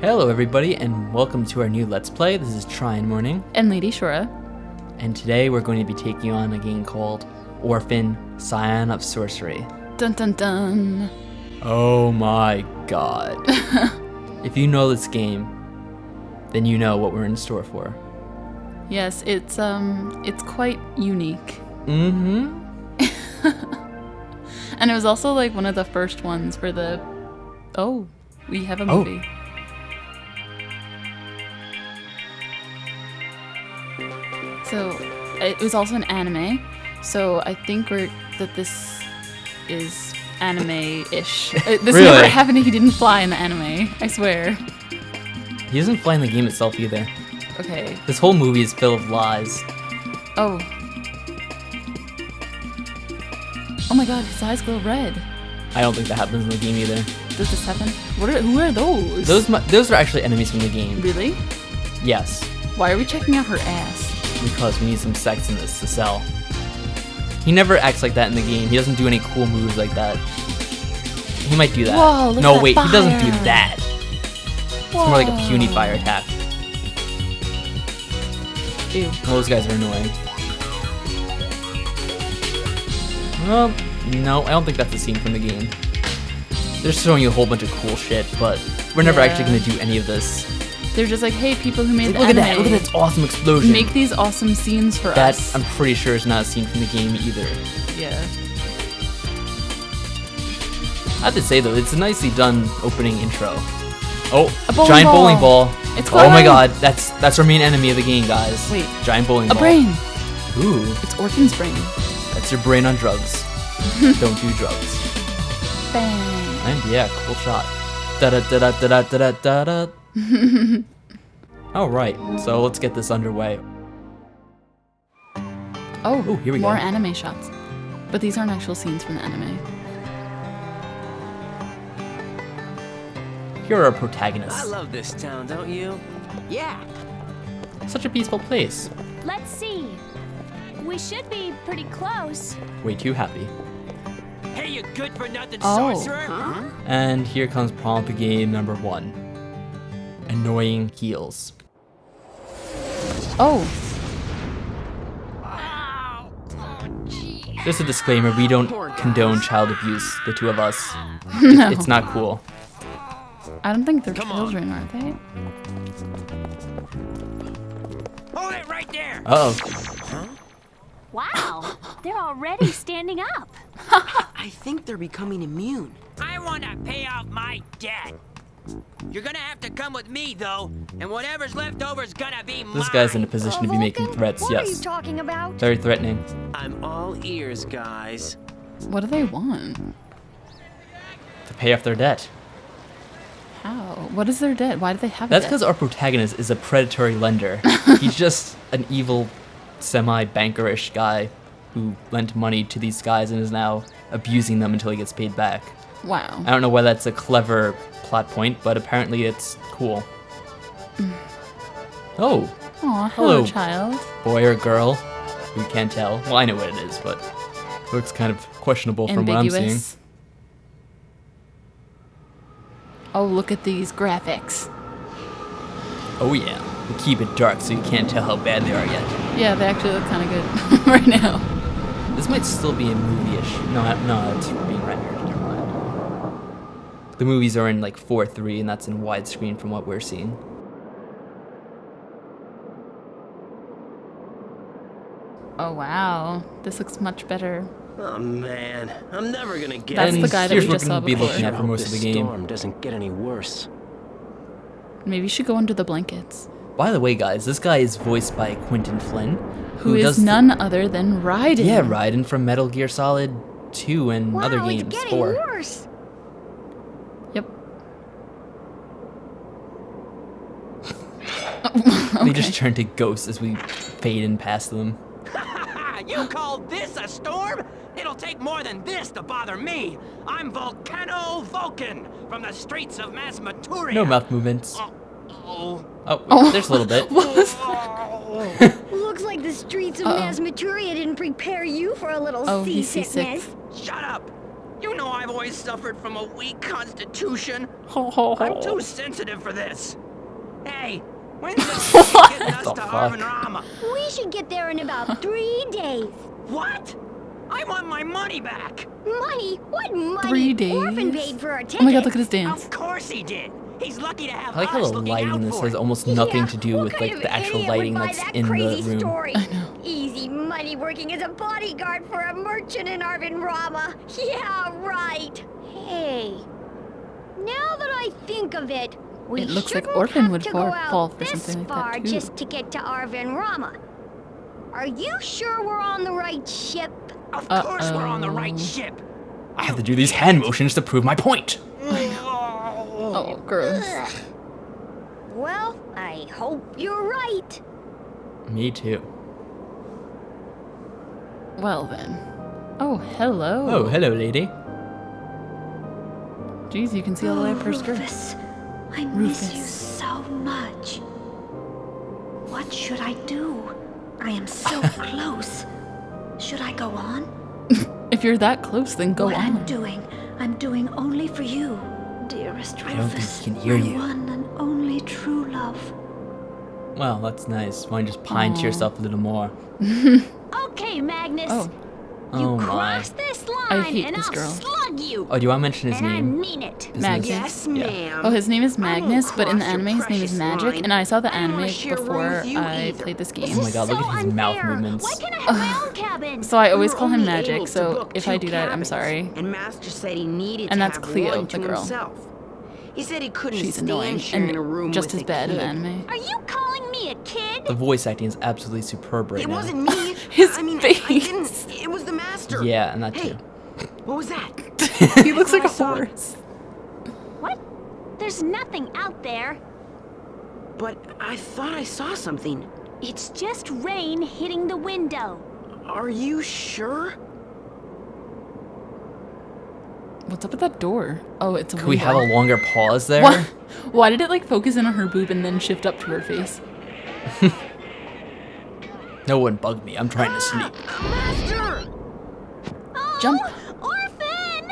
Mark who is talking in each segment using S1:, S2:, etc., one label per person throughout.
S1: Hello everybody and welcome to our new Let's Play. This is tryinmorning.
S2: And Lady Shura.
S1: And today we're going to be taking on a game called Orphen Scion of Sorcery.
S2: Dun dun dun.
S1: Oh my god. If you know this game, then you know what we're in store for.
S2: Yes, it's quite unique.
S1: Mm-hmm.
S2: And it was also like one of the first ones for the... Oh, we have a movie. So, it was also an anime, so I think that this is anime-ish. This
S1: Really?
S2: never happened if he didn't fly in the anime, I swear.
S1: He doesn't fly in the game itself either.
S2: Okay.
S1: This whole movie is filled with lies.
S2: Oh. Oh my god, his eyes glow red.
S1: I don't think that happens in the game either.
S2: Does this happen? Who are those?
S1: Those are actually enemies from the game.
S2: Really?
S1: Yes.
S2: Why are we checking out her ass?
S1: Because we need some sex in this to sell. He never acts like that in the game. He doesn't do any cool moves like that. He might do that.
S2: Whoa, look
S1: no,
S2: at
S1: wait,
S2: that
S1: he doesn't do
S2: fire.
S1: that. It's more like a puny fire attack.
S2: Ew.
S1: Those guys are annoying. Well, no, I don't think that's a scene from the game. They're showing you a whole bunch of cool shit, but we're never actually going to do any of this.
S2: They're just like, hey, people who made the
S1: Look at
S2: anime,
S1: that! Look at that awesome explosion!
S2: make these awesome scenes for
S1: That,
S2: us.
S1: I'm pretty sure, is not a scene from the game either.
S2: Yeah.
S1: I have to say, though, it's a nicely done opening intro. Oh,
S2: A bowling
S1: giant
S2: ball.
S1: bowling ball.
S2: It's
S1: Oh my
S2: flying.
S1: god, that's our main enemy of the game, guys.
S2: Wait.
S1: Giant bowling
S2: A
S1: ball.
S2: brain.
S1: Ooh,
S2: It's Orphen's brain.
S1: that's your brain on drugs. Don't do drugs.
S2: Bang.
S1: And yeah, cool shot. Da da da da da da da da. All right, so let's get this underway.
S2: Oh,
S1: Ooh, here we
S2: more
S1: go.
S2: anime shots. But these aren't actual scenes from the anime.
S1: Here are our protagonists.
S3: I love this town, don't you? Yeah.
S1: Such a peaceful place.
S4: Let's see. We should be pretty close.
S1: Way too happy.
S3: Hey, you good for nothing
S2: Oh.
S3: sorcerer? Huh?
S1: And here comes problem of the game number 1. Annoying heels.
S2: Oh.
S1: Just a disclaimer, we don't condone child abuse, the two of us.
S2: No.
S1: It's not cool.
S2: I don't think they're
S3: Come on.
S2: children, are they?
S3: Hold it right there.
S1: Uh-oh.
S4: Wow, they're already standing up.
S5: I think they're becoming immune.
S3: I want to pay off my debt. You're gonna have to come with me, though, and whatever's left over is gonna be mine.
S1: This guy's in a position to be making threats,
S4: What are you
S1: yes.
S4: talking about?
S1: Very threatening.
S3: I'm all ears, guys.
S2: What do they want?
S1: To pay off their debt.
S2: How? What is their debt? Why do they have
S1: That's
S2: a debt?
S1: because our protagonist is a predatory lender. He's just an evil, semi-bankerish guy who lent money to these guys and is now abusing them until he gets paid back.
S2: Wow.
S1: I don't know why that's a clever plot point, but apparently it's cool. Oh,
S2: Aw,
S1: Hello.
S2: hello, child.
S1: boy or girl? We can't tell. Well, I know what it is, but it looks kind of questionable from what I'm seeing.
S2: Ambiguous. Oh, look at these graphics.
S1: Oh yeah, we keep it dark so you can't tell how bad they are yet.
S2: Yeah, they actually look kind of good right now.
S1: This might still be a movie-ish. No, it's being rendered. Never mind. The movies are in like 4:3, and that's in widescreen from what we're seeing.
S2: Oh, wow. This looks much better.
S3: Oh man, I'm never gonna get.
S2: That's
S1: And
S2: the guy that
S1: here's
S2: we
S1: what
S2: just
S1: we're
S2: saw
S1: gonna be
S2: before.
S1: looking at for most of the game.
S3: Storm doesn't get any worse.
S2: Maybe you should go under the blankets.
S1: By the way, guys, this guy is voiced by Quentin Flynn,
S2: Who is
S1: does
S2: none other than Raiden.
S1: Yeah, Raiden from Metal Gear Solid 2 and other
S4: Wow,
S1: games.
S4: it's getting
S1: 4.
S4: worse.
S2: Yep.
S1: They just turn to ghosts as we fade in past them.
S3: You call this a storm? It'll take more than this to bother me. I'm Volcano Vulcan from the streets of Masmaturia.
S1: No mouth movements.
S3: Oh.
S1: Oh, there's a little bit.
S2: What was
S4: Looks like the streets of
S2: Uh-oh.
S4: Masmaturia didn't prepare you for a little
S2: Oh, he's
S4: seasickness.
S3: Shut up! You know know I've always suffered from a weak constitution.
S2: Ho, ho,
S3: I'm
S2: ho.
S3: too sensitive for this. Hey, when's this getting us
S1: the
S3: to
S1: fuck?
S3: Orphen Rama?
S4: We should get there in about 3 days.
S3: What? I want my money back.
S4: Money? What money?
S2: 3 days?
S4: Orphan paid for our ticket.
S2: Oh my god, look at his dance.
S3: Of course he did. He's lucky to have
S1: I like how
S3: us
S1: the
S3: looking
S1: lighting
S3: out
S1: in this
S3: for
S1: has
S3: him.
S1: almost nothing
S4: Yeah,
S1: to do
S4: what
S1: with
S4: kind
S1: like
S4: of
S1: the actual
S4: idiot would
S1: lighting
S4: buy
S1: that's
S4: that
S1: in the
S4: crazy
S1: room.
S4: Story?
S2: I know.
S4: Easy money working as a bodyguard for a merchant in Orphen Rama. Yeah, right. Hey, now that I think of it, we
S2: It looks like
S4: shouldn't
S2: Orphen
S4: have
S2: would
S4: to
S2: fall-
S4: go out
S2: fall for
S4: this
S2: something like that,
S4: far
S2: too.
S4: just to get to Orphen Rama. Are you sure we're on the right ship?
S3: Of course we're on the right ship.
S1: I have to do these hand motions to prove my point.
S2: Oh, gross.
S4: Ugh. Well, I hope you're right.
S1: Me too.
S2: Well then. Oh, hello.
S1: Oh, hello, lady.
S2: Jeez, you can see all the way up her skirt.
S6: Rufus, I
S2: Rufus.
S6: miss you so much. What should I do? I am so close. Should I go on?
S2: If you're that close, then go
S6: what
S2: on.
S6: I'm doing only for you, dearest Rufus.
S1: I don't think he can hear
S6: my
S1: you.
S6: one and only true love.
S1: Well, that's nice. Why don't you just pine to yourself a little more?
S4: Okay, Magnus.
S2: Oh,
S4: You
S1: Oh my.
S4: cross this line
S2: I hate
S4: and
S2: this
S4: I'll
S2: girl.
S4: slug you.
S1: Oh, do you want to mention his
S4: and I
S1: name?
S4: mean it.
S1: His
S2: Magnus.
S1: name-
S5: Yes,
S1: Yeah.
S5: ma'am.
S2: oh, his name is
S5: I won't
S2: Magnus, but in the
S5: cross your
S2: anime, his name is
S5: precious
S2: Magic.
S5: line.
S2: And I saw the
S5: I don't
S2: anime
S5: wanna share a room
S2: before
S5: with you
S2: I
S5: either.
S2: played this
S4: This
S2: game.
S1: Oh my god, look
S4: is
S1: at
S4: so
S1: his mouth
S4: unfair.
S1: movements.
S4: Why can't I have my own cabin?
S2: So I always
S5: We were
S2: call him
S5: only
S2: Magic.
S5: able to
S2: So
S5: book
S2: if I
S5: 2
S2: do that, I'm
S5: cabins,
S2: sorry.
S5: And Master said he needed
S2: And
S5: to
S2: that's
S5: have
S2: Cleo,
S5: one to
S2: the girl.
S5: himself. He said he couldn't
S2: She's
S5: stand
S2: annoying
S5: sharing a room
S2: and just
S5: with
S2: as
S5: a
S2: bad in
S5: kid.
S2: anime.
S4: Are you calling me a kid?
S1: The voice acting is absolutely superb right
S5: It
S1: now.
S5: wasn't me.
S2: His
S5: I mean,
S2: face.
S5: I didn't. It was the master.
S1: Yeah, and that
S5: Hey,
S1: too.
S5: what was that?
S2: He looks like a
S5: I saw it.
S2: horse.
S4: What? There's nothing out there.
S5: But I thought I saw something.
S4: It's just rain hitting the window.
S5: Are you sure?
S2: What's up with that door? Oh, it's a
S1: Could we have a
S2: window.
S1: longer pause there?
S2: What? Why did it like focus in on her boob and then shift up to her face?
S1: No one bug me. I'm trying to sleep.
S5: Master!
S2: Jump.
S4: Orphan!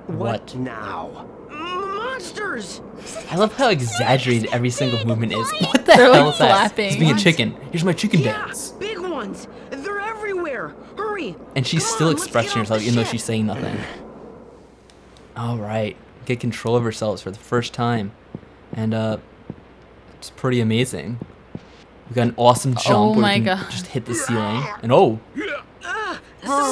S1: What?
S3: now?
S5: Monsters!
S1: I love how exaggerated every single movement is. What the
S2: They're,
S1: hell
S2: like,
S1: is that?
S2: flapping.
S1: He's being a
S2: What?
S1: chicken. Here's my chicken
S5: Yeah,
S1: dance.
S5: big ones. They're everywhere. Hurry.
S1: And she's
S5: Come
S1: still
S5: on, let's
S1: expressing
S5: get off
S1: herself
S5: the
S1: even though
S5: ship.
S1: she's saying nothing. Alright. Get control of ourselves for the first time. And it's pretty amazing. We got an awesome jump
S2: Oh
S1: where
S2: my
S1: we can
S2: God.
S1: just hit the ceiling. And oh,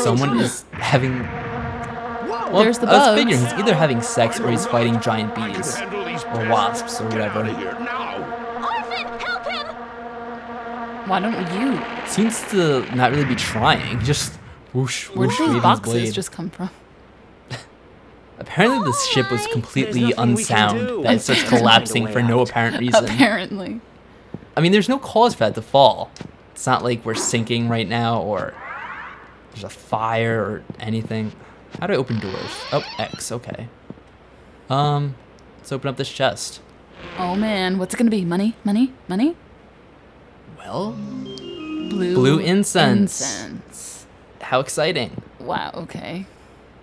S1: someone is having. Well,
S2: There's the
S1: I was
S2: bugs.
S1: figuring he's either having sex or he's fighting giant bees or wasps or whatever.
S4: Orphan, help him!
S2: Why don't you?
S1: Seems to not really be trying. Just whoosh
S2: Where
S1: whoosh
S2: did
S1: waving
S2: these
S1: his
S2: boxes
S1: blade.
S2: just come from?
S1: Apparently, this ship was completely
S3: There's nothing we can
S1: unsound.
S3: do.
S1: That it starts
S3: Find a
S1: collapsing
S3: way
S1: for no
S3: out.
S1: apparent reason.
S2: Apparently.
S1: I mean, there's no cause for that to fall. It's not like we're sinking right now or there's a fire or anything. How do I open doors? Oh, X, okay. Let's open up this chest.
S2: Oh man, what's it gonna be? Money? Money? Money?
S1: Well,
S2: Blue
S1: incense.
S2: incense.
S1: How exciting.
S2: Wow, okay.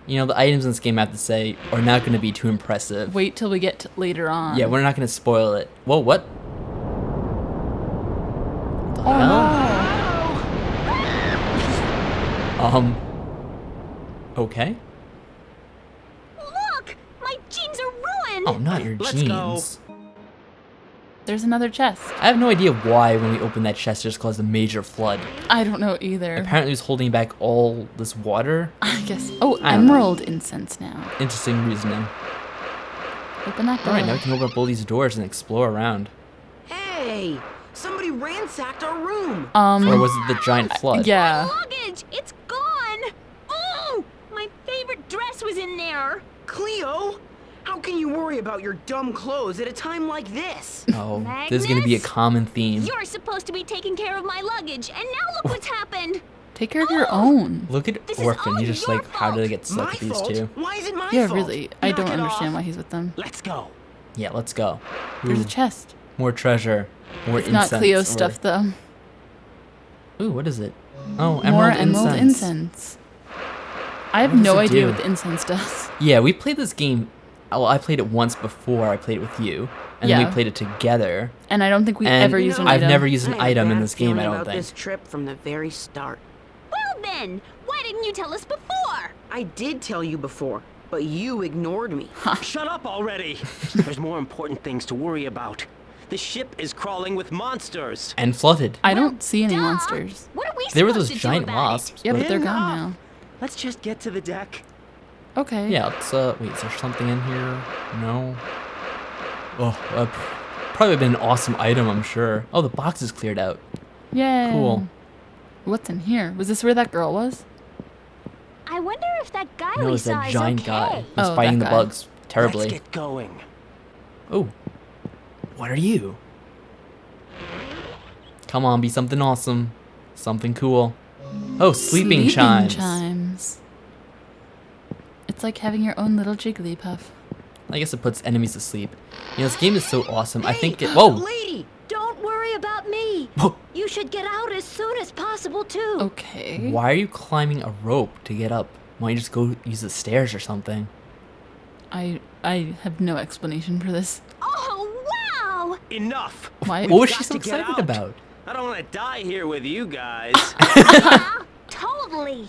S1: You know, the items in this game, I have to say, are not going to be too impressive.
S2: Wait till we get to later on.
S1: Yeah, we're not going to spoil it. Whoa, what? The
S2: Oh
S1: hell?
S2: no.
S1: Okay.
S4: Look! My jeans are ruined!
S1: Oh, not your
S3: Let's
S1: jeans.
S3: go.
S2: There's another chest.
S1: I have no idea why when we opened that chest it just caused a major flood.
S2: I don't know either.
S1: Apparently it was holding back all this water.
S2: I guess. Oh,
S1: I don't know.
S2: emerald incense now.
S1: Interesting reasoning.
S2: Open that door.
S1: Alright, now we can open up all these doors and explore around.
S5: Hey, somebody ransacked our room.
S1: Or was it the giant flood?
S2: Yeah.
S4: Luggage! It's gone! Oh! My favorite dress was in there!
S5: Cleo, how can you worry about your dumb clothes at a time like this?
S1: Oh, this is going to be a
S4: Magnus?
S1: common theme.
S4: You're supposed to be taking care of my luggage, and now look what's happened!
S2: Take care of your own.
S1: Look at
S4: This is
S1: Orphen.
S4: all
S1: He's just
S4: your
S1: like, how did I get
S5: My
S1: stuck with these
S5: fault?
S1: two?
S5: Why is it my
S2: Yeah,
S5: fault?
S2: really. I don't
S5: Knock it
S2: understand
S5: off.
S2: why he's with them.
S3: Let's go.
S1: Yeah, let's go.
S2: There's
S1: Ooh,
S2: a chest.
S1: more treasure. More
S2: It's not
S1: incense.
S2: Cleo
S1: or-
S2: stuff though.
S1: Ooh, what is it? Oh,
S2: More
S1: emerald
S2: emerald
S1: incense.
S2: incense. I have
S1: What does
S2: no
S1: it
S2: idea
S1: do?
S2: what the incense does.
S1: Yeah, we played this game. Well, I played it once before. I played it with you, and then
S2: Yeah.
S1: we played it together.
S2: And I don't think we
S1: And
S2: ever used an
S1: I've
S2: item.
S1: never used an
S5: I had a
S1: item in
S5: bad
S1: this game. I
S5: feeling
S1: don't
S5: about
S1: think.
S5: this trip from the very start.
S4: Well then, why didn't you tell us before?
S5: I did tell you before, but you ignored me.
S3: Shut up already! There's more important things to worry about. The ship is crawling with monsters.
S1: And flooded.
S2: I don't see any
S4: Duh.
S2: monsters.
S4: What are we
S1: There were
S4: supposed
S1: those
S4: to do
S1: giant
S4: about it?
S1: wasps.
S2: Yeah, but
S1: but-
S2: they're gone
S3: Enough.
S2: now.
S3: Let's just get to the deck.
S2: Okay.
S1: Yeah, let's, wait, is there something in here? No. Oh, probably been an awesome item, I'm sure. Oh, the box is cleared out.
S2: Yay.
S1: Cool.
S2: What's in here? Was this where that girl was?
S4: I wonder if that guy
S1: No,
S4: we
S1: it's
S4: saw
S1: that
S4: is
S1: giant
S4: okay.
S1: guy
S2: Oh,
S1: who's
S2: that
S1: fighting the
S2: guy.
S1: bugs terribly.
S3: Let's get going.
S1: Oh, what are you? Come on, be something awesome. Something cool. Oh, sleeping chimes.
S2: chimes. It's like having your own little Jigglypuff.
S1: I guess it puts enemies to sleep. You know, this game is so awesome. I think it. Whoa!
S5: Lady!
S4: Don't worry about me.
S1: Whoa.
S4: You should get out as soon as possible too.
S2: Okay.
S1: Why are you climbing a rope to get up? Why don't you just go use the stairs or something?
S2: I have no explanation for this.
S4: Oh wow!
S3: Enough!
S2: Why?
S1: What was
S3: got
S1: she so
S3: to get
S1: excited
S3: out.
S1: about?
S3: I don't want to die here with you guys.
S4: Totally.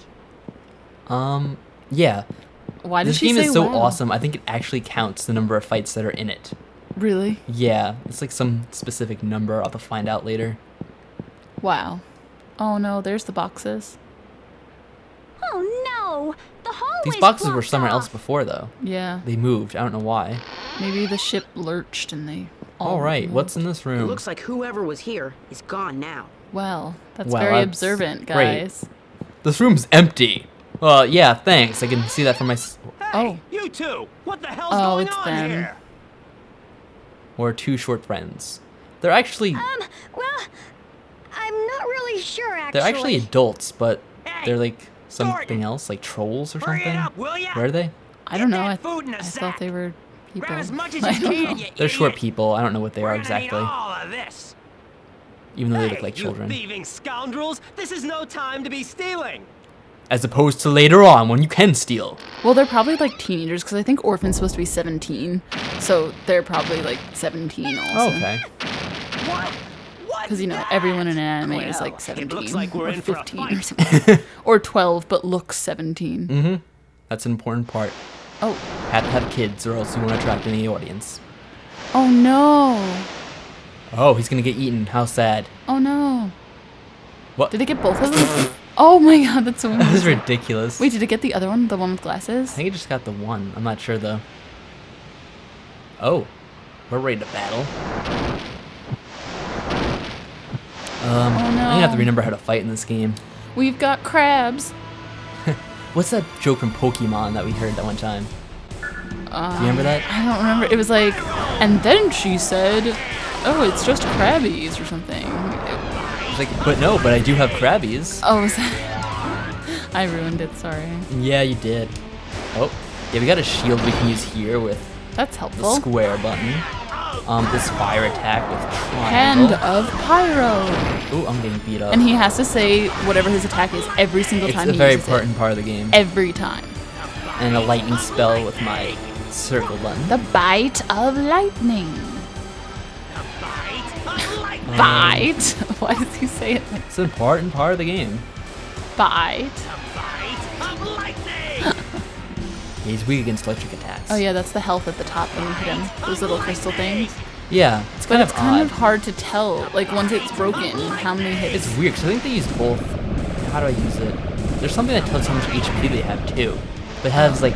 S1: Yeah.
S2: Why did
S1: This
S2: she
S1: game
S2: say
S1: is so
S2: wow?
S1: awesome. I think it actually counts the number of fights that are in it.
S2: Really?
S1: Yeah, it's like some specific number. I'll have to find out later.
S2: Wow. Oh no, there's the boxes.
S4: Oh no! The hallway's
S1: These boxes were
S4: blocked
S1: somewhere else
S4: off.
S1: before, though.
S2: Yeah.
S1: They moved. I don't know why.
S2: Maybe the ship lurched and they all
S1: All right,
S2: moved.
S1: what's in this
S5: It
S1: room?
S5: looks like whoever was here is gone now.
S2: Well, that's
S1: Well,
S2: very
S1: that's
S2: observant,
S1: great.
S2: guys.
S1: This room's empty. Well, yeah, thanks. I can see that from my.
S3: Hey,
S2: Oh.
S3: you two! What the hell's
S2: Oh,
S3: going
S2: it's
S3: on
S2: them.
S3: here?
S1: Or two short friends. They're actually
S4: Well, I'm not really sure actually.
S1: they're actually adults, but
S3: Hey,
S1: they're like something
S3: Gordon.
S1: else, like trolls or
S3: Hurry it
S1: something.
S3: up, will ya?
S1: Where are they?
S2: I don't
S3: Get
S2: know.
S3: that food in a
S2: I
S3: sack.
S2: thought they were people.
S3: Grab as much as
S2: I
S3: you
S2: don't
S3: can,
S2: know.
S3: you
S1: They're short
S3: idiot.
S1: people. I don't know what they
S3: We're
S1: are
S3: gonna need
S1: exactly,
S3: all of this.
S1: even though they
S3: Hey,
S1: look like
S3: you
S1: children.
S3: thieving scoundrels! This is no time to be stealing.
S1: As opposed to later on when you can steal.
S2: Well, they're probably like teenagers because I think Orphan's supposed to be 17, so they're probably like 17 also.
S1: Okay.
S3: What? What?
S2: Because you know everyone in an anime is
S3: Well,
S2: like 17
S3: it looks like we're
S2: or
S3: in for a
S2: 15 or
S3: fight.
S2: something, or 12 but looks 17.
S1: Mm-hmm. That's an important part.
S2: Oh,
S1: Have to have kids or else you won't attract any audience.
S2: oh no,
S1: Oh, he's gonna get eaten. How sad.
S2: oh no.
S1: What?
S2: Did it get both of them? Oh my god, that's so
S1: That was
S2: amazing.
S1: ridiculous.
S2: Wait, did it get the other one, the one with
S1: I
S2: glasses?
S1: think it just got the one. I'm not sure though. Oh, we're ready to battle. I'm gonna have to
S2: no.
S1: remember how to fight in this game.
S2: We've got crabs.
S1: What's that joke from Pokemon that we heard that one time? Do you remember that?
S2: I don't remember. It was like, and then she said, oh, it's just crabbies or something.
S1: It's like, but no, but I do have Krabbies.
S2: Oh, was that? I ruined it, sorry.
S1: Yeah, you did. Oh, yeah, we got a shield we can use here with
S2: That's
S1: the
S2: helpful.
S1: square button. This fire attack with
S2: Hand
S1: triangle.
S2: of Pyro.
S1: Ooh, I'm getting beat up.
S2: And he has to say whatever his attack is every single
S1: It's
S2: time
S1: a
S2: he
S1: very
S2: uses
S1: important part of the game.
S2: it. Every time.
S1: And a lightning spell with my circle button.
S2: The bite of lightning. Bite? Why does he say it like
S1: It's an important part of the game.
S2: bite?
S1: He's weak against electric attacks.
S2: Oh yeah, that's the health at the top when you hit him. Those little crystal things.
S1: Yeah, it's
S2: But
S1: kind
S2: it's
S1: of
S2: kind
S1: odd.
S2: of hard to tell, like once it's broken, how many hits.
S1: It's weird, because I think they use both. How do I use it? There's something that tells how much HP they have, too. But it has, like,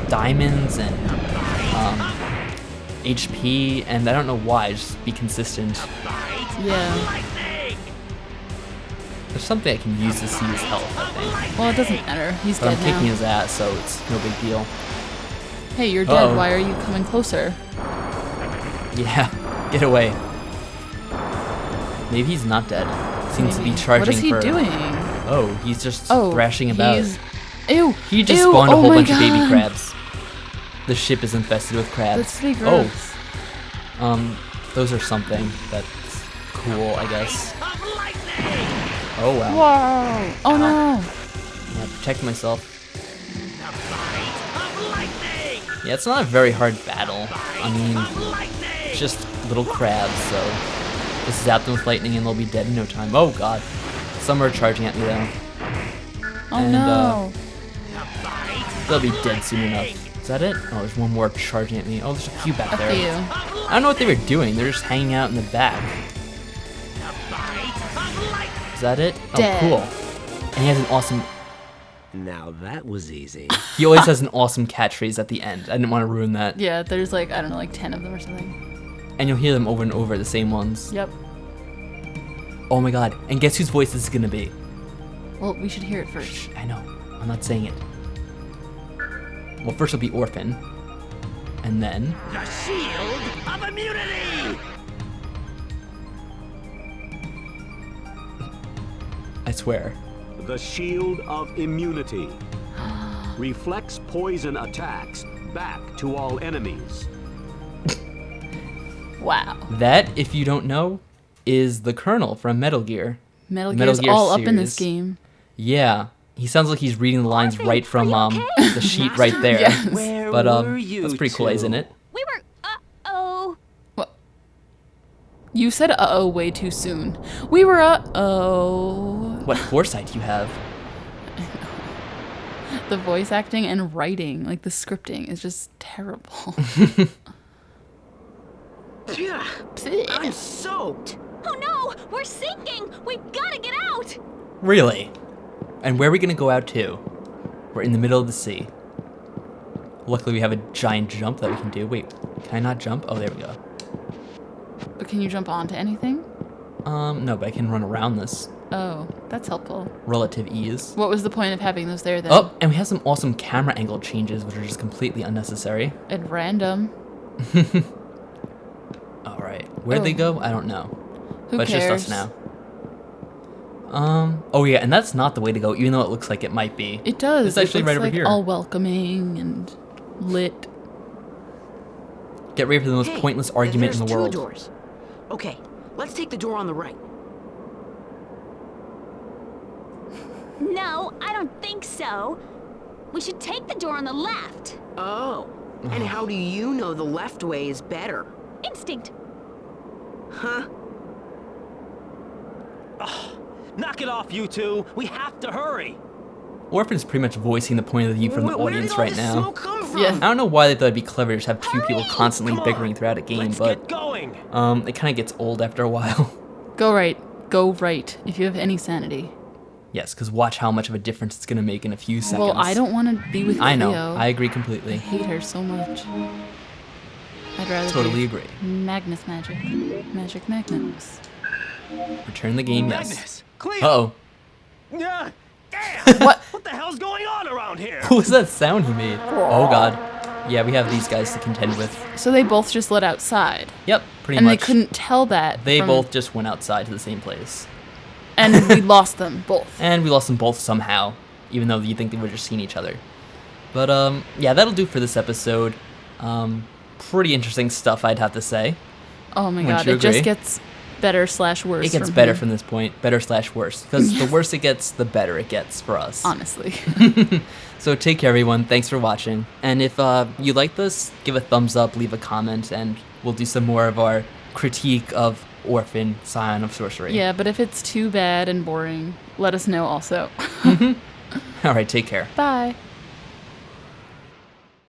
S1: diamonds and HP, and I don't know why. Just be consistent.
S2: Yeah.
S1: There's something I can use to see his health, I think.
S2: Well, it doesn't matter. He's
S1: But I'm
S2: dead
S1: kicking
S2: now.
S1: his ass, so it's no big deal.
S2: Hey, you're dead.
S1: Uh-oh.
S2: Why are you coming closer?
S1: Yeah, get away. Maybe he's not dead. Seems to be
S2: Maybe.
S1: charging
S2: What is he
S1: for...
S2: doing?
S1: Oh, he's just
S2: Oh,
S1: thrashing about.
S2: he's... Ew.
S1: He just
S2: ew,
S1: spawned a
S2: oh
S1: whole
S2: my
S1: bunch of baby
S2: God.
S1: crabs. The ship is infested with crabs.
S2: That's pretty gross.
S1: Oh, those are something that's cool, I guess. Oh wow.
S2: Whoa. Oh no.
S1: Yeah, protect myself. Yeah, it's not a very hard battle. I mean, it's just little crabs, so just zap them with lightning and they'll be dead in no time. Oh god. Some are charging at me though.
S2: Oh
S1: And,
S2: no.
S1: They'll be dead soon enough. Is that it? Oh, there's one more charging at me. Oh, there's a few back
S2: A
S1: there.
S2: few.
S1: I don't know what they were doing. They're just hanging out in the back. Is that it?
S2: Dead.
S1: Oh, cool. And he has an awesome...
S3: Now that was easy.
S1: He always has an awesome catchphrase at the end. I didn't want to ruin that.
S2: Yeah, there's like, I don't know, like 10 of them or something.
S1: And you'll hear them over and over, the same ones.
S2: Yep.
S1: Oh my god. And guess whose voice this is going to be?
S2: Well, we should hear it first.
S1: I know. I'm not saying it. Well, first it'll be Orphen. And then...
S3: The shield of immunity!
S1: I swear.
S7: The shield of immunity reflects poison attacks back to all enemies.
S2: Wow.
S1: That, if you don't know, is the Colonel from Metal Gear.
S2: Metal
S1: Metal
S2: Gear's
S1: Gear
S2: all up in this
S1: series.
S2: game.
S1: Yeah. He sounds like he's reading the lines
S4: Orphen,
S1: right from
S4: are you
S1: the sheet right there.
S2: Yes.
S3: Where
S1: But
S3: were you
S1: that's pretty cool,
S3: two?
S1: isn't it?
S4: We were, uh-oh.
S2: What? You said uh-oh way too soon. We were uh-oh.
S1: What foresight you have.
S2: The voice acting and writing, like the scripting, is just terrible.
S5: Yeah, I'm soaked.
S4: Oh no, we're sinking. We've got to get out.
S1: Really? And where are we gonna go out to? We're in the middle of the sea. Luckily we have a giant jump that we can do. Wait, can I not jump? Oh, there we go.
S2: But can you jump onto anything?
S1: No, but I can run around this.
S2: Oh, that's helpful.
S1: Relative ease.
S2: What was the point of having those there then?
S1: Oh, and we have some awesome camera angle changes, which are just completely unnecessary.
S2: At random.
S1: Alright, where'd they go? I don't know.
S2: Who
S1: But
S2: cares?
S1: it's just us now. Oh yeah, and that's not the way to go, even though it looks like it might be.
S2: It does.
S1: It's actually
S2: it looks
S1: right over
S2: like
S1: here.
S2: all welcoming and lit.
S1: Get ready for the most
S5: Hey,
S1: pointless argument
S5: there's
S1: in the world.
S5: 2 doors. Okay, let's take the door on the right.
S4: No, I don't think so. We should take the door on the left.
S5: Oh, and how do you know the left way is better?
S4: Instinct.
S5: Huh?
S3: Knock it off, you two. We have to hurry.
S1: Orphan's pretty much voicing the point of view from the
S5: Where
S1: audience
S5: did all
S1: right
S5: this
S1: now.
S5: smoke come from?
S2: Yeah.
S1: I don't know why they thought it'd be clever to just have 2 people constantly
S3: Come on,
S1: bickering throughout a game,
S3: Let's
S1: but
S3: get going.
S1: it kind of gets old after a while.
S2: Go right. Go right. If you have any sanity.
S1: Yes, because watch how much of a difference it's gonna make in a few seconds.
S2: Well, I don't want to be with
S1: I know.
S2: Leo.
S1: I agree completely.
S2: I hate her so much. I'd rather
S1: Totally
S2: be
S1: agree.
S2: Magnus magic. Magic Magnus.
S1: Return the game, yes.
S3: Magnus, Cleo.
S1: Uh-oh.
S3: Yeah. Damn.
S2: What?
S3: What the hell's going on around here?
S1: What was that sound he made? Oh god. Yeah, we have these guys to contend with.
S2: So they both just let outside.
S1: Yep, pretty
S2: And
S1: much.
S2: they couldn't tell that.
S1: They
S2: from-
S1: both just went outside to the same place.
S2: And we lost them both.
S1: And we lost them both somehow, even though you'd think they would have just seen each other. But, yeah, that'll do for this episode. Pretty interesting stuff, I'd have to say.
S2: Oh my
S1: Wouldn't
S2: god,
S1: you
S2: it just
S1: agree?
S2: gets better / worse.
S1: It gets
S2: from
S1: better
S2: here.
S1: from this point. Better / worse. Because the worse it gets, the better it gets for us.
S2: Honestly.
S1: So take care, everyone. Thanks for watching. And if you like this, give a thumbs up, leave a comment, and we'll do some more of our critique of Orphen Scion of Sorcery.
S2: Yeah, but if it's too bad and boring, let us know also.
S1: All right, take care.
S2: Bye.